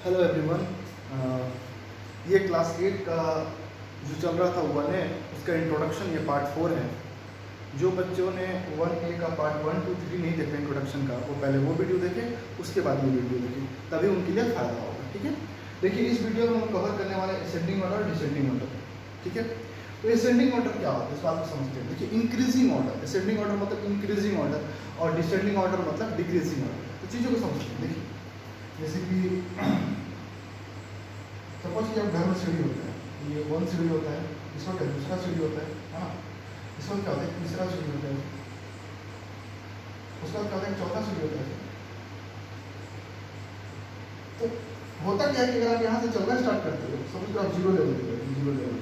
Hello everyone. ये class 8 का जो चल रहा था 1A, उसका इंट्रोडक्शन ये पार्ट 4 है। जो बच्चों ने 1A का पार्ट 1, 2, 3 नहीं देखा इंट्रोडक्शन का, वो पहले वो वीडियो देखें, उसके बाद ये वीडियो देखें, तभी उनके लिए फ़ायदा होगा। ठीक है, देखिए इस वीडियो में हम कवर करने वाले असेंडिंग ऑर्डर, डिसेंडिंग ऑर्डर। ठीक है, तो असेंडिंग ऑर्डर क्या होता है इस बात को समझते हैं। देखिए इंक्रीजिंग ऑर्डर, असेंडिंग ऑर्डर मतलब इंक्रीजिंग ऑर्डर और डिसेंडिंग ऑर्डर मतलब डिक्रीजिंग ऑर्डर। तो चीज़ों को समझते हैं। देखिए जैसे कि सपोज कि अब घर में सीढ़ी होता है, ये 1 सीढ़ी होता है, इसका क्या दूसरा सीढ़ी होता है ना, इसका क्या होता है तीसरा सीढ़ी होता है, उसका क्या होता है चौथा सीढ़ी होता है। तो होता क्या है कि अगर आप यहाँ से चलना स्टार्ट करते हो, सपोज कि आप 0 लेवल पे हो, 0 लेवल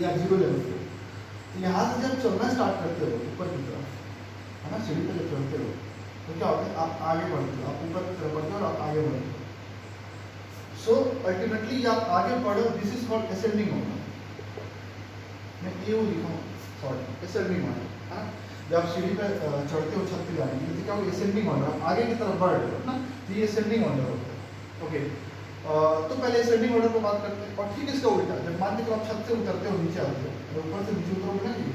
या 0 लेवल पे, तो यहाँ से जब चलना स्टार्ट करते हो ऊपर की तरफ, है ना, सीढ़ी पे जब चढ़ते हो तो क्या होता है आप आगे बढ़ते हो, आप ऊपर की तरफ बढ़ते हो और आप आगे बढ़ते हो। सो अल्टीमेटली आप आगे बढ़ो, this is called ascending order. मैं ये लिखा हूँ, सॉरी, असेंडिंग ऑर्डर है ना। जब आप सीढ़ी पर चढ़ते हो छत पे जाने के लिए, तो क्या होगा असेंडिंग ऑर्डर, आप आगे की तरफ बढ़ रहे हो ना, तो ये असेंडिंग ऑर्डर होता है। ओके, तो पहले असेंडिंग ऑर्डर को बात करते हैं। और ठीक इसका उल्टा, जब मान के आप छत से उतरते हो, नीचे आते हो, और ऊपर से नीचे उतरोगे ना, ये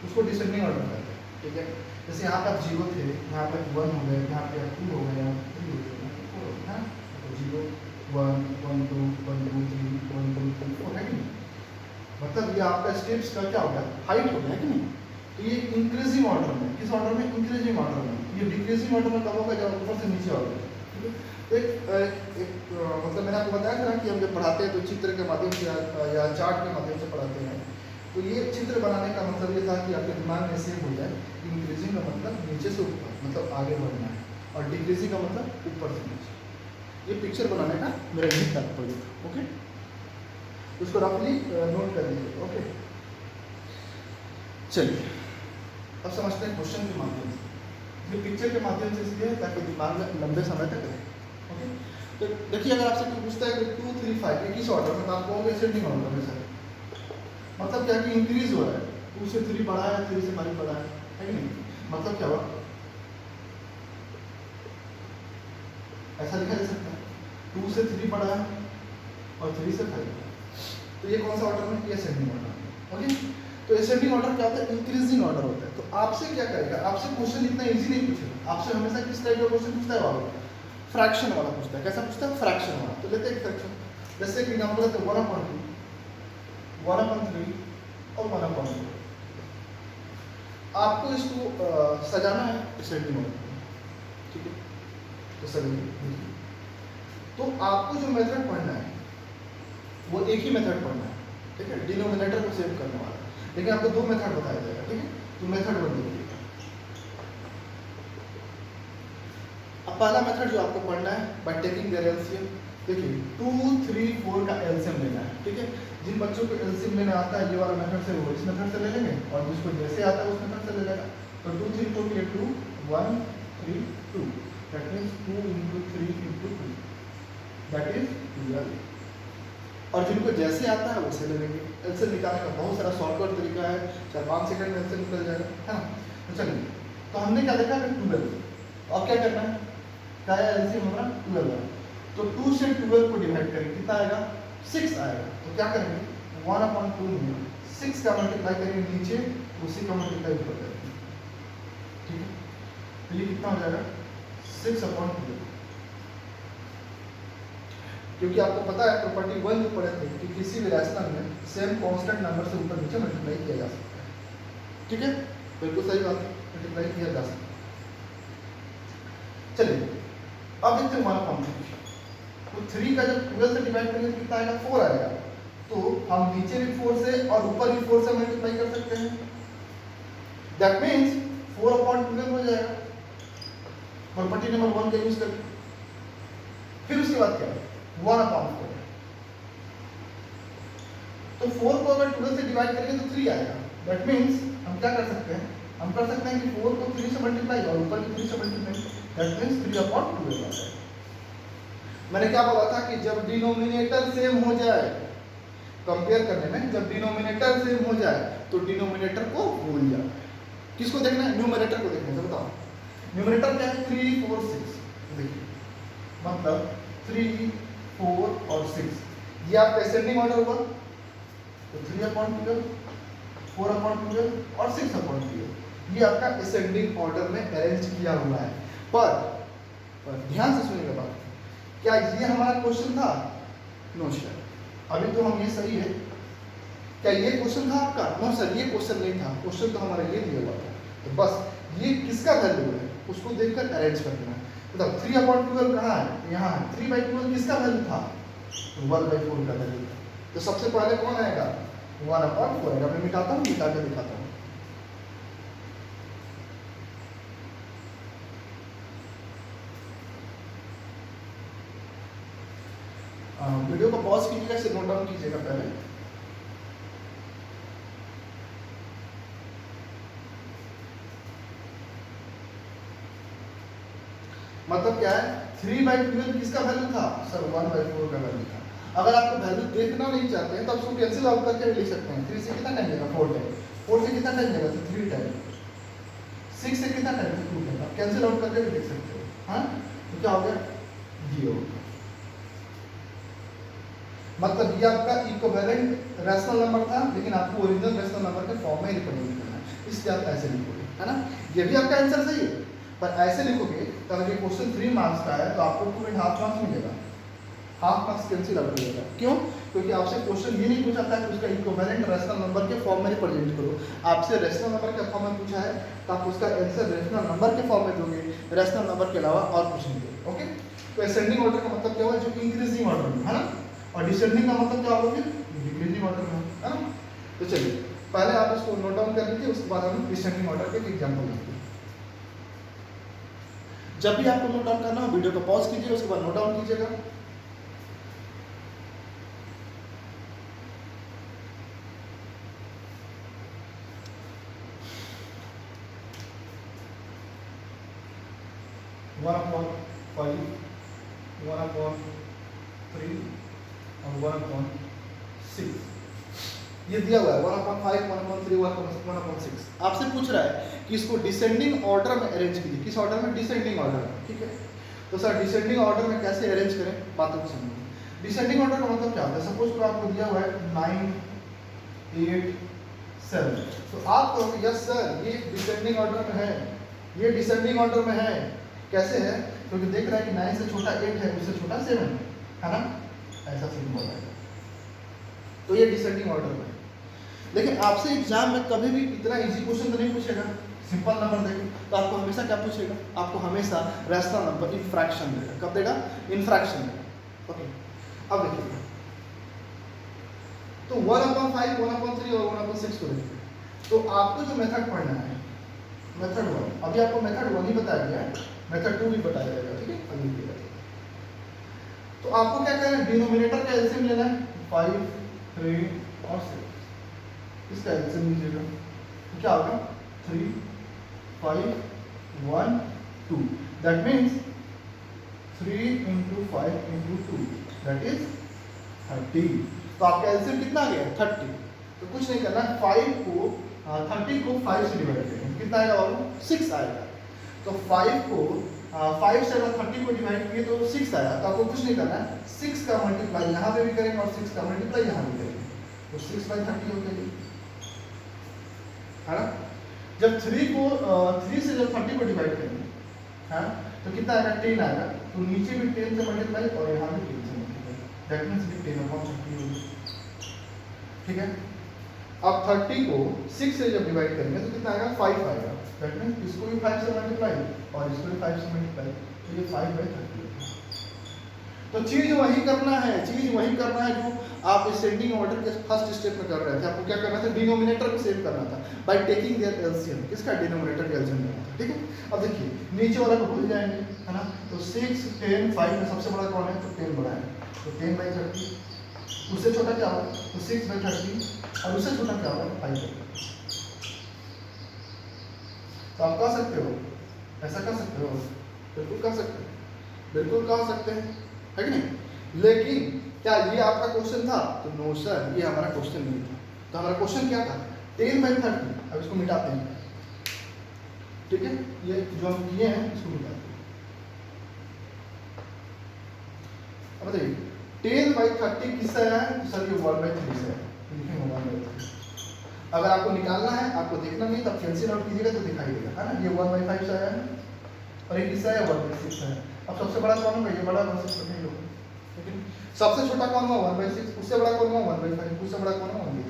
उसको डिसेंडिंग ऑर्डर कहते हैं। ठीक है, जैसे यहाँ पे आप 0 थे, यहाँ पे 1 हो गए, यहाँ पे आप 2 हो गए, यहाँ पे 3 हो गए, 4 हो गए, है ना। तो 0 1 1 2 1 2 3 1 2 3 4 है कि नहीं, मतलब ये आपका स्टेप्स का क्या हो गया, हाइट हो गया, है कि नहीं। तो ये इंक्रीजिंग ऑर्डर में, किस ऑर्डर में, इंक्रीजिंग ऑर्डर में। ये डिक्रीजिंग ऑर्डर में कब होगा, जब ऊपर से नीचे आओगे। ठीक है, तो मतलब मैंने आपको बताया था ना कि हम जब पढ़ाते हैं तो चित्र के माध्यम से या चार्ट के माध्यम से पढ़ाते हैं। तो ये चित्र बनाने का मतलब ये था कि आपके दिमाग में सेव हो जाए कि इंक्रीजिंग का मतलब नीचे से ऊपर, मतलब आगे बढ़ना है, और डिक्रीजिंग का मतलब ऊपर से नीचे। ये पिक्चर बनाने का मेरा यही तात्पर्य था। ओके, उसको रफली नोट कर लीजिए। ओके, चलिए अब समझते हैं क्वेश्चन के माध्यम से। ये पिक्चर के माध्यम से इसलिए है ताकि दिमाग में लंबे समय तक रहे। ओके, तो देखिए अगर आपसे कोई पूछता है कि 2 3 5 ये किस ऑर्डर में, तो आप कहोगे असेंडिंग ऑर्डर में सर। मतलब क्या कि इंक्रीज हो रहा है, 2 से 3 बढ़ा है, 3 से 5 बढ़ा है कि नहीं। मतलब क्या हुआ, ऐसा लिखा जा सकता है 2 से 3 बढ़ा है और 3 से 5। तो ये कौन सा ऑर्डर है, ये असेंडिंग ऑर्डर। ओके, तो असेंडिंग ऑर्डर क्या होता है, इंक्रीजिंग ऑर्डर होता है। तो आपसे क्या करेगा, आपसे क्वेश्चन इतना इजी नहीं पूछेगा। आपसे हमेशा किस टाइप का क्वेश्चन पूछता है बाबू, फ्रैक्शन वाला पूछता है। कैसा पूछता है, फ्रैक्शन वाला। तो लेते हैं फ्रैक्शन, जैसे कि एग्जांपल लेते हैं 1/2, 1/3 और 1/2। आपको इसको सजाना है असेंडिंग ऑर्डर में। ठीक है, तो सजाइए। तो आपको जो मेथड पढ़ना है वो एक ही मेथड पढ़ना है। ठीक है, डिनोमिनेटर को सेव करने वाला। लेकिन आपको 2 मेथड बताया जाएगा। ठीक है, तो मेथड 1 देखिएगा। अब पहला मेथड जो आपको पढ़ना है, बाय टेकिंग देयर एलसीएम। देखिए 2 3 4 का एलसीएम लेना है। ठीक है, जिन बच्चों को एलसीएम लेना आता है ये वाला मेथड से, वो इस मेथड से ले लेंगे, और जिसको जैसे आता है उस मेथड से ले लेगा। तो 2 3 4 के लिए 2 1 3 2, दैट मींस 2 * 3 * 2, दैट इज 12। और जिनको जैसे आता है वैसे ले लेंगे। एलसीएम निकालने का बहुत सारा शॉर्टकट तरीका है, 4-5 सेकंड में एलसीएम निकल जाएगा, है ना। तो चलिए, तो हमने क्या देखा कि 12। अब क्या करना है, क्या है एलसीएम हमारा 12 है। तो 2 से 12 को डिवाइड करेंगे, कितना आएगा, 6 आएगा। तो क्या करेंगे, 1/2 में 6 का मल्टीप्लाई करेंगे नीचे, उसी का मल्टीप्लाई ऊपर करेंगे। ठीक है, तो ये कितना हो जाएगा, 6/12। क्योंकि आपको पता है प्रॉपर्टी 1 जो पढ़े थे कि किसी भी रैशनल में सेम कांस्टेंट नंबर से ऊपर नीचे मल्टीप्लाई किया जा सकता है। ठीक है, बिल्कुल सही बात है, मल्टीप्लाई किया जा सकता है। चलिए अब देखते हैं 1/3। तो 3 का जब 12 से डिवाइड करेंगे तो कितना आएगा, 4 आएगा। तो हम नीचे भी 4 से और ऊपर भी 4 से मल्टीप्लाई कर सकते हैं। दैट मीन्स 4/12 हो जाएगा प्रॉपर्टी नंबर 1 का यूज करके। फिर उसके बाद क्या है, 1/4। तो 4 को अगर 12 से डिवाइड करेंगे तो 3 आएगा। दैट मीन्स हम क्या कर सकते हैं, हम कर सकते हैं कि 4 को 3 से मल्टीप्लाई और ऊपर भी 3 से मल्टीप्लाई, दैट मीन्स 3/12 आ जाएगा। मैंने क्या बोला था कि जब डिनोमिनेटर सेम हो जाए, कंपेयर करने में जब डिनोमिनेटर सेम हो जाए तो डिनोमिनेटर को भूल जाए। किसको देखना है, न्यूमरेटर को देखना है। बताओ न्यूमरेटर क्या है, 3 4 6। देखिए मतलब 3, 4 और 6, ये आपका असेंडिंग ऑर्डर हुआ, तो 3/12, 4/12 और 6/12, ये आपका असेंडिंग ऑर्डर में अरेंज किया हुआ है। पर ध्यान से सुनिएगा बात, क्या ये हमारा क्वेश्चन था? नो सर, अभी तो हम ये सही है। क्या ये क्वेश्चन था आपका? नो सर, ये क्वेश्चन नहीं था, क्वेश्चन तो हमारा ये दिया हुआ था। तो बस ये किसका वैल्यू है उसको देखकर अरेंज कर देना। मतलब 3/12 कहाँ है? यहाँ है। 3/12 किसका वैल्यू था? 1/4 का वैल्यू था। तो सबसे पहले कौन आएगा? 1/4 आएगा। मैं मिटाता हूँ, मिटा के दिखाता हूँ। वीडियो को पॉज कीजिएगा, इसे नोट डाउन कीजिएगा पहले। मतलब क्या है? 3/12 किसका वैल्यू था? सर 1/4 का वैल्यू था। अगर आपको वैल्यू देखना नहीं चाहते हैं तो आप उसको कैंसिल आउट करके भी लिख सकते हैं। 3 से कितना टाइम जाएगा? 4 टाइम। 4 से कितना टाइम जाएगा? तो 3 टाइम। 6 से कितना टाइम? 2 टाइम। आप कैंसिल आउट करके भी लिख सकते हो। हाँ, तो क्या हो गया? ये हो गया। मतलब ये आपका इक्विवेलेंट रैशनल नंबर था, लेकिन आपको ओरिजिनल रैशनल नंबर के फॉर्म में रिप्रेजेंट करना है, इसलिए आप ऐसे लिखोगे, है ना? ये भी आपका आंसर सही है, पर ऐसे लिखोगे तो अगर ये क्वेश्चन 3 मार्क्स का है तो आपको पूरे हाफ मार्क्स मिलेगा। हाफ मार्क्स कैंसिल आउट हो जाएगा। क्यों? क्योंकि आपसे क्वेश्चन ये नहीं पूछा था कि उसका इक्विवेलेंट रैशनल नंबर के फॉर्म में रिप्रेजेंट करो। आपसे रैशनल नंबर के फॉर्म में पूछा है तो आप उसका आंसर रैशनल नंबर के फॉर्म में दोगे, रैशनल नंबर के अलावा और कुछ नहीं दोगे। ओके, तो असेंडिंग ऑर्डर का मतलब क्या हुआ? जो इंक्रीजिंग ऑर्डर में, है ना? और डिसेंडिंग का मतलब क्या होगा? फिर डिक्रीजिंग ऑर्डर में, है ना? तो चलिए पहले आप इसको नोट डाउन कर लीजिए, उसके बाद हम डिसेंडिंग ऑर्डर के एग्जांपल लेंगे। जब भी आपको नोट डाउन करना हो वीडियो को पॉज कीजिए, उसके बाद नोट डाउन कीजिएगा। वन अपॉन 5, 1/3 और 1/6 ये दिया हुआ है। 1/5, 1/3, 1/6 आपसे पूछ रहा है कि इसको डिसेंडिंग ऑर्डर में अरेंज कीजिए। किस ऑर्डर में? डिसेंडिंग ऑर्डर में। ठीक है, तो सर डिसेंडिंग ऑर्डर में कैसे अरेंज करें, बातों को समझिए। डिसेंडिंग ऑर्डर का मतलब क्या होता है? सपोज को आपको दिया हुआ है 9, 8, 7, तो आप कहोगे यस सर ये डिसेंडिंग ऑर्डर में है, ये डिसेंडिंग ऑर्डर में है। कैसे है? क्योंकि देख रहा है कि 9 से छोटा 8 है, उससे छोटा 7 है ना? ऐसा सिंपल है, तो ये डिसेंडिंग ऑर्डर में। लेकिन आपसे एग्जाम में कभी भी इतना इजी क्वेश्चन तो नहीं पूछेगा। सिंपल नंबर देगा तो आपको हमेशा क्या पूछेगा? आपको हमेशा रैशनल नंबर इन फ्रैक्शन देगा। कब देगा? इन फ्रैक्शन देगा। ओके, अब देखिए, तो 1/5, 1/3 और 1/6 को देखिए। तो आपको जो मेथड पढ़ना है, मेथड 1, अभी आपको मेथड 1 ही बताया गया है, मेथड 2 भी बताया जाएगा। ठीक है, अभी भी तो आपको क्या करना है? डिनोमिनेटर का एलसीएम लेना है। 5, 3 और 6, इसका एलसीएम लीजिएगा तो क्या होगा? 3, 5, 1, 2, दैट मीन्स 3 × 5 × 2 दैट इज 30। तो आपका एलसीएम कितना आ गया? 30। तो कुछ नहीं करना, 5 को 30 को 5 से डिवाइड करेंगे, कितना आएगा बाबू? 6 आएगा। तो 5 को 5 से अगर 30 को डिवाइड किए तो 6 आया। तो आपको कुछ नहीं करना है, 6 का मल्टीप्लाई यहाँ पे भी करेंगे और 6 का मल्टीप्लाई यहाँ भी करेंगे, तो 6/30 हो गई, है ना? जब 3 से जब 30 को डिवाइड करेंगे, हाँ, तो कितना आएगा? 10 आएगा। तो नीचे भी 10 से मल्टीप्लाई और यहाँ भी 10 से मल्टीप्लाई, दैट मीन्स भी 10/30 होगी। ठीक है, अब 30 को 6 से जब डिवाइड करेंगे तो कितना आएगा? 5 आएगा। दैट मीन्स इसको भी 5 से मल्टीप्लाई और इसको भी 5 से मल्टीप्लाई, तो ये 5/30 होगा। तो चीज वही करना है, चीज वही करना है जो आप असेंडिंग ऑर्डर के फर्स्ट स्टेप में कर रहे थे। आपको क्या करना था? डिनोमिनेटर को सेव करना था बाय टेकिंग देयर एलसीएम। किसका? डिनोमिनेटर का एलसीएम लेना था। ठीक है, अब देखिए नीचे वाला को भूल जाएंगे, है ना? तो 6, 10, 5 में सबसे बड़ा कौन है? तो 10 बड़ा है, तो 10/30। उससे छोटा क्या होगा? तो 6/30, और उससे छोटा क्या होगा? 5/30। तो आप कह सकते हो, ऐसा कर सकते हो, बिल्कुल कर सकते हैं, बिल्कुल कह सकते हैं, है कि नहीं? लेकिन क्या ये आपका क्वेश्चन था? तो नो सर, ये हमारा क्वेश्चन नहीं था। तो हमारा क्वेश्चन क्या था? 10/30। अब इसको मिटाते हैं। ठीक है, ये जो हम किए हैं इसको मिटाते हैं। बताइए 10/30 किससे आया है? तो सर ये 1/3 से है, लिखेंगे 1/3। अगर आपको निकालना है, आपको देखना नहीं तो आप कैंसिल आउट कीजिएगा तो दिखाई देगा, है ना। ये 1/5 से आया है और ये किससे आया? 1/6 है। अब सबसे बड़ा कौन होगा? ये बड़ा वर्सेस छोटा ही होगा, लेकिन सबसे छोटा कौन हुआ? 1/6। उससे बड़ा कौन हुआ? 1/5। उससे बड़ा कौन हुआ? 1/3।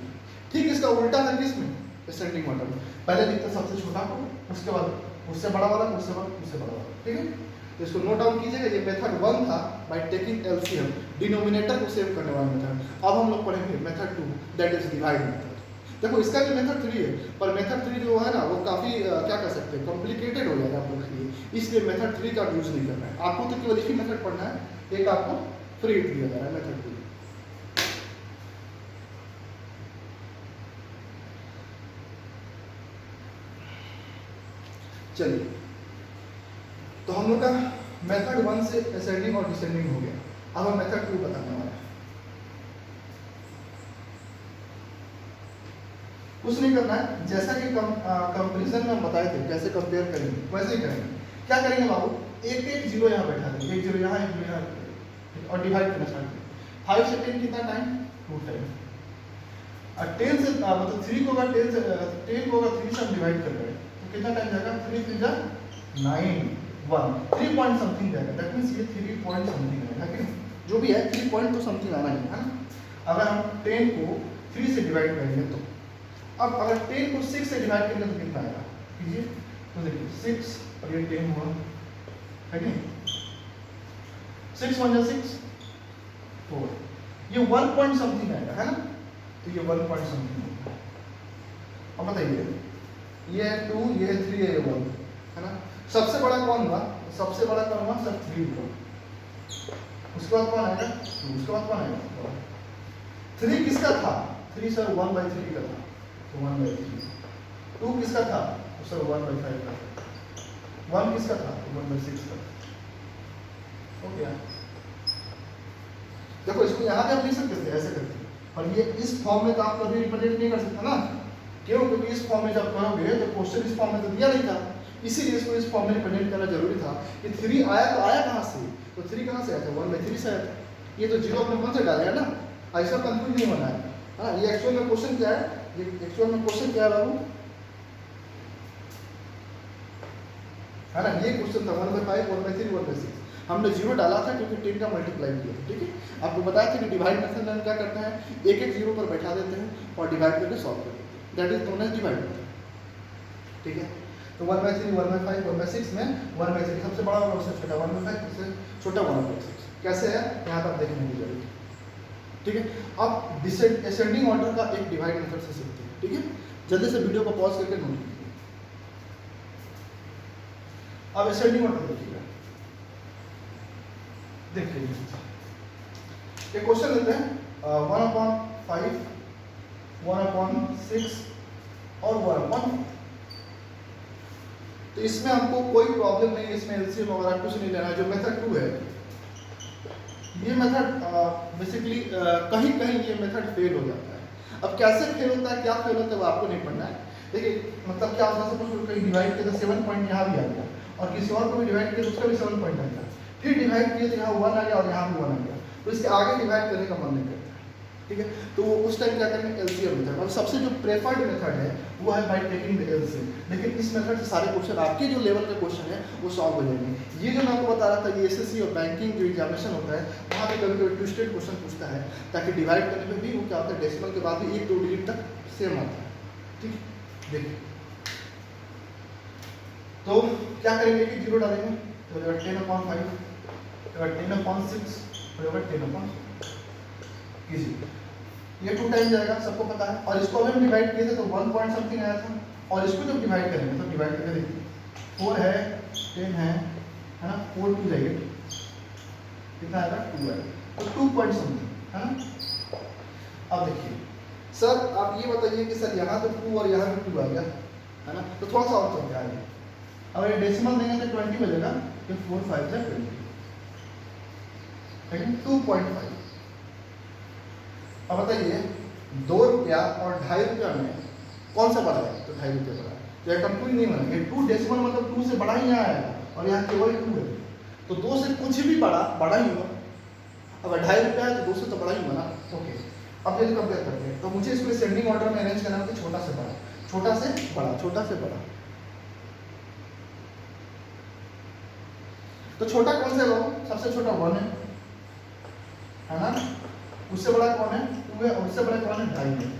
ठीक इसका उल्टा है किसमें? असेंडिंग ऑर्डर में। पहले लिखते सबसे छोटा को, उसके बाद उससे बड़ा वाला, उससे बड़ा वाला, ठीक है। तो इसको नोट डाउन कीजिएगा। ये मेथड 1 था बाय टेकिंग एलसीएम, डिनोमिनेटर को सेव करने वाला मेथड। अब हम लोग पढ़ेंगे method 2, that is divide method. देखो इसका भी मेथड 3 है, पर मेथड 3 जो है ना वो काफ़ी क्या कह सकते हैं, कॉम्प्लिकेटेड हो जाएगा आप लोग के लिए, इसलिए मेथड 3 का यूज नहीं करना है। आपको तो केवल एक ही मेथड पढ़ना है, एक आपको फ्री दिया जा रहा है मेथड 3। चलिए, तो हम लोग का मेथड 1 से असेंडिंग और डिसेंडिंग हो गया। अब हम मेथड 2 बताने वाले हैं। कुछ नहीं करना है, जैसा कि कंपैरिजन में हम बताए थे कैसे कंपेयर करेंगे वैसे ही करेंगे। क्या करेंगे बाबू? एक एक जीरो यहाँ बैठा देंगे, एक जीरो यहाँ, एक जीरो यहाँ, और डिवाइड करना स्टार्ट करेंगे। 5 से 10 कितना टाइम? 2 टाइम। और 10 से मतलब 3 को अगर 10 को अगर 3 से हम डिवाइड कर रहे हैं तो कितना टाइम जाएगा? 3 3 जा 9 1 3 पॉइंट समथिंग जाएगा। दैट मींस ये 3 पॉइंट समथिंग आएगा, कि जो भी है 3 पॉइंट तो समथिंग आना ही है ना। अगर हम 10 को 3 से डिवाइड करेंगे तो अब अगर 10 को 6 से डिवाइड करेंगे तो कितना आएगा? कीजिए तो देखिए 6 और ये 10 हुआ है कि नहीं? 6 1 जा 6 4, ये 1 पॉइंट समथिंग आएगा, है ना। तो ये 1 पॉइंट समथिंग होगा। अब बताइए ये 2, ये 3, ये 1, है ना। सबसे बड़ा कौन हुआ? सबसे बड़ा कौन हुआ? सर 3 हुआ। उसके बाद कौन आएगा? 2। उसके बाद कौन आएगा? 3 किसका था? 3 सर 1/3 का था, तो 1/3। 2 किसका था? तो सर 1/5 का था। 1 किसका था? तो 1/6 का। हो गया। देखो इसको यहाँ पे आप लिख सकते थे ऐसे करके, पर ये इस फॉर्म में तो आप कभी रिप्रेजेंट नहीं कर सकते ना। क्यों? क्योंकि इस फॉर्म में जब करोगे तो क्वेश्चन इस फॉर्म में तो दिया नहीं था, इसीलिए इसको इस फॉर्म में रिप्रेजेंट करना जरूरी था। कि 3 आया तो आया कहाँ से? तो 3 कहाँ से आया था? 1/3 से आया था। ये तो 0 अपने मन से डाला है ना, ऐसा कंफ्यूज नहीं होना है। हाँ, ये एक्चुअल में क्वेश्चन क्या है? ये एक्चुअल में क्वेश्चन क्या है बाबू? है ना, ये क्वेश्चन था 1/5 1/3 1/6। हमने 0 डाला था क्योंकि 10 का मल्टीप्लाई किया, ठीक है। आपको बताया था कि डिवाइड मेथड में क्या करते हैं, एक एक जीरो पर बैठा देते हैं और डिवाइड करके सॉल्व कर देते हैं। That is known as divide method, ठीक है। तो 1/3 1/5 1/6 में 1/3 सबसे बड़ा और सबसे छोटा, 1/5 सबसे छोटा 1/6 कैसे है यहाँ पर देखने की जरूरत है, ठीक है। अब असेंडिंग ऑर्डर का एक डिवाइड मेथड से सीखते हैं, ठीक है। जल्दी से वीडियो को पॉज करके नोट कीजिए। अब असेंडिंग ऑर्डर देखिएगा, देखिए एक क्वेश्चन लेते हैं 1/5 1/6 और 1/5। तो इसमें हमको कोई प्रॉब्लम नहीं है, इसमें एलसीएम वगैरह कुछ नहीं लेना है। जो मेथड 2 है, ये मेथड बेसिकली कहीं कहीं ये मेथड फेल हो जाता है। अब कैसे फेल होता है, क्या फेल होता है, वो आपको नहीं पढ़ना है। देखिए मतलब क्या होता है, सपोज कहीं डिवाइड किया तो 7 पॉइंट यहाँ भी आ गया, और किसी और को भी डिवाइड किया तो उसका भी 7 पॉइंट आ गया, फिर डिवाइड किया तो यहाँ 1 आ गया और यहाँ भी 1 आ गया, तो इसके आगे डिवाइड करने का मन नहीं करता, ठीक है। तो वो उस टाइम क्या करेंगे, एलसीएम मेथड। और सबसे जो प्रेफर्ड मेथड है वो है बाय टेकिंग द एलसीएम। लेकिन इस मेथड से सारे क्वेश्चन आपके जो लेवल का क्वेश्चन है वो सॉल्व हो जाएंगे। ये जो मैं आपको बता रहा था, ये एसएससी और बैंकिंग जो एग्जामिनेशन होता है वहाँ पे कभी कभी ट्विस्टेड क्वेश्चन पूछता है, ताकि डिवाइड करने में भी वो क्या होता है, डेसिमल के बाद भी 1-2 डिजिट तक सेम आता है, ठीक है। देखिए तो क्या करेंगे कि 0 डालेंगे तो 10/5, 10/6 और 10/6 कीजिए, ये 2 टाइम जाएगा, सबको पता है। और इसको अभी हम डिवाइड किए थे तो 1 पॉइंट समथिंग आया था, और इसको जब डिवाइड करेंगे तो डिवाइड करके देखिए 4 है 10 है ना, 4 2 जाइए कितना आएगा 2 है, तो 2 पॉइंट समथिंग, है ना। अब देखिए सर आप ये बताइए कि सर यहाँ तो 2 और यहाँ भी 2 आ गया, है ना, तो थोड़ा सा और चलते आगे। अगर ये डेसिमल देंगे तो 20 बजेगा, तो 4 5 जा 20, लेकिन 2.5। अब बताइए 2 रुपया और 2.5 रुपया में कौन सा बड़ा है, तो 2.5 रुपया बड़ा है, तो ये कंफ्यूज नहीं होना। ये 2 डेसिमल मतलब 2 से बड़ा ही यहाँ आएगा, और यहाँ केवल 2 है, तो 2 से कुछ भी बड़ा ही हुआ। अगर 2.5 रुपया है तो 2 से तो बड़ा ही बना। ओके, अब ये कंपेयर करते हैं। तो मुझे इसको असेंडिंग ऑर्डर में अरेंज करना है कि छोटा से बड़ा, छोटा से बड़ा, छोटा से बड़ा। तो छोटा कौन सा है? सबसे छोटा 1 है ना? उससे बड़ा कौन है? 2 है। और उससे बड़ा कौन है? 2.5 है।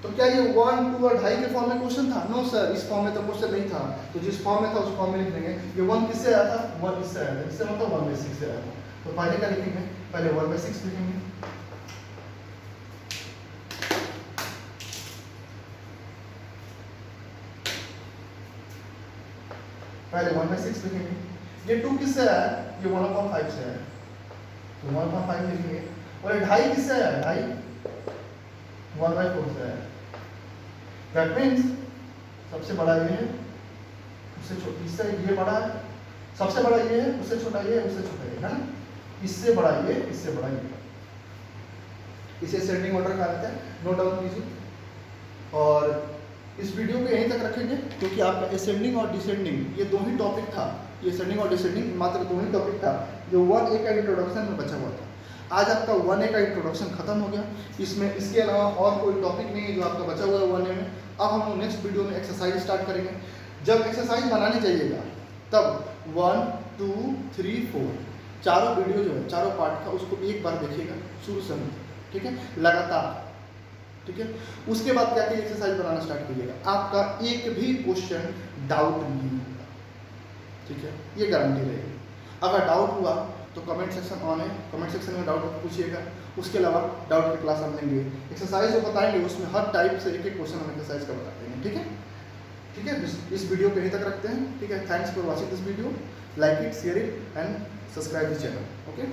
तो क्या ये 1, 2 और 2.5 के फॉर्म में क्वेश्चन था? नो सर, इस फॉर्म में तो क्वेश्चन नहीं था। तो जिस फॉर्म में था उस फॉर्म में लिख देंगे। ये 1 किससे आया था? 1 इससे आया था। इससे मतलब 1/6 से आया था। तो पहले क्या लिखेंगे? पहले 1/6 लिखेंगे। पहले 1/6 लिखेंगे। ये 2 किससे आया? ये 1/5 से आया। तो 1/5 लिखेंगे। और ये 2.5 किससे आया? 2.5 1/4 से आया। दैट मीन्स सबसे बड़ा ये है, उससे छोटा, इससे ये बड़ा है, सबसे बड़ा ये है, उससे छोटा ये है, उससे छोटा ये है ना, इससे बड़ा ये, इससे बड़ा ये। इसे असेंडिंग ऑर्डर कहा जाता है, नोट डाउन कीजिए। और इस वीडियो को यहीं तक रखेंगे क्योंकि आपका असेंडिंग और डिसेंडिंग ये दो ही टॉपिक था। ये असेंडिंग और डिसेंडिंग मात्र दो ही टॉपिक था जो 1A का इंट्रोडक्शन में बचा हुआ था। आज आपका 1A का इंट्रोडक्शन खत्म हो गया। इसमें इसके अलावा और कोई टॉपिक नहीं है जो आपका बचा हुआ है 1A में। अब हम लोग नेक्स्ट वीडियो में एक्सरसाइज स्टार्ट करेंगे। जब एक्सरसाइज बनाने जाइएगा तब 1, 2, 3, 4 चारों वीडियो जो है, चारों पार्ट का, उसको एक बार देखिएगा शुरू से, ठीक है, लगातार, ठीक है। उसके बाद क्या कि एक्सरसाइज बनाना स्टार्ट कीजिएगा। आपका एक भी क्वेश्चन डाउट नहीं होगा, ठीक है, ये गारंटी रहेगी। अगर डाउट हुआ तो कमेंट सेक्शन ऑन है, कमेंट सेक्शन में डाउट पूछिएगा। उसके अलावा डाउट की क्लास हम लेंगे, एक्सरसाइज जो बताएंगे उसमें हर टाइप से एक एक क्वेश्चन हम एक्सरसाइज का बताते हैं, ठीक है। ठीक है, इस वीडियो को यहीं तक रखते हैं, ठीक है। Thanks for watching this video, like it, share it and subscribe this channel, okay.